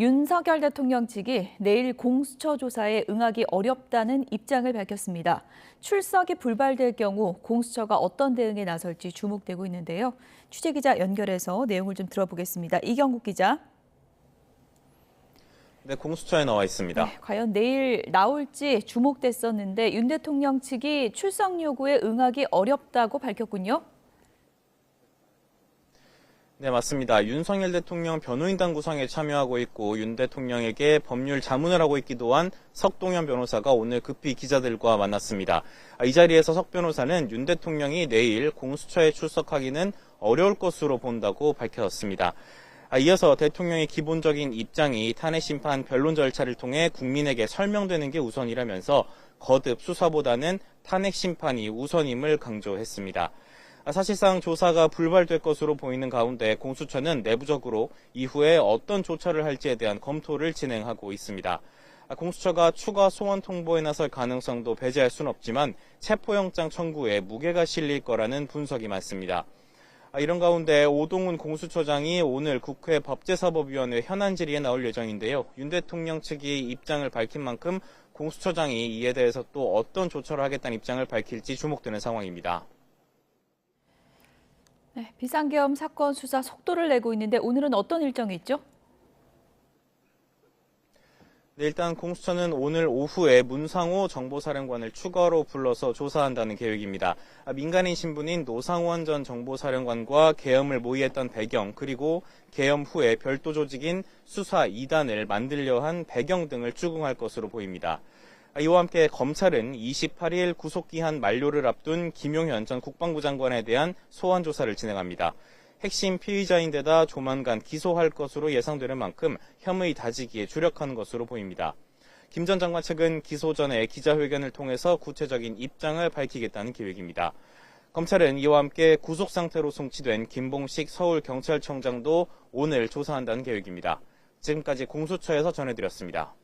윤석열 대통령 측이 내일 공수처 조사에 응하기 어렵다는 입장을 밝혔습니다. 출석이 불발될 경우 공수처가 어떤 대응에 나설지 주목되고 있는데요. 취재기자 연결해서 내용을 좀 들어보겠습니다. 이경국 기자. 네, 공수처에 나와 있습니다. 네, 과연 내일 나올지 주목됐었는데 윤 대통령 측이 출석 요구에 응하기 어렵다고 밝혔군요. 네, 맞습니다. 윤석열 대통령 변호인단 구성에 참여하고 있고 윤 대통령에게 법률 자문을 하고 있기도 한 석동현 변호사가 오늘 급히 기자들과 만났습니다. 이 자리에서 석 변호사는 윤 대통령이 내일 공수처에 출석하기는 어려울 것으로 본다고 밝혔습니다. 이어서 대통령의 기본적인 입장이 탄핵심판 변론 절차를 통해 국민에게 설명되는 게 우선이라면서 거듭 수사보다는 탄핵심판이 우선임을 강조했습니다. 사실상 조사가 불발될 것으로 보이는 가운데 공수처는 내부적으로 이후에 어떤 조처를 할지에 대한 검토를 진행하고 있습니다. 공수처가 추가 소환 통보에 나설 가능성도 배제할 수는 없지만 체포영장 청구에 무게가 실릴 거라는 분석이 많습니다. 이런 가운데 오동훈 공수처장이 오늘 국회 법제사법위원회 현안 질의에 나올 예정인데요. 윤 대통령 측이 입장을 밝힌 만큼 공수처장이 이에 대해서 또 어떤 조처를 하겠다는 입장을 밝힐지 주목되는 상황입니다. 네, 비상계엄 사건 수사 속도를 내고 있는데 오늘은 어떤 일정이 있죠? 네, 일단 공수처는 오늘 오후에 문상호 정보사령관을 추가로 불러서 조사한다는 계획입니다. 민간인 신분인 노상원 전 정보사령관과 계엄을 모의했던 배경, 그리고 계엄 후에 별도 조직인 수사 2단을 만들려 한 배경 등을 추궁할 것으로 보입니다. 이와 함께 검찰은 28일 구속기한 만료를 앞둔 김용현 전 국방부 장관에 대한 소환 조사를 진행합니다. 핵심 피의자인데다 조만간 기소할 것으로 예상되는 만큼 혐의 다지기에 주력하는 것으로 보입니다. 김 전 장관 측은 기소 전에 기자회견을 통해서 구체적인 입장을 밝히겠다는 계획입니다. 검찰은 이와 함께 구속 상태로 송치된 김봉식 서울경찰청장도 오늘 조사한다는 계획입니다. 지금까지 공수처에서 전해드렸습니다.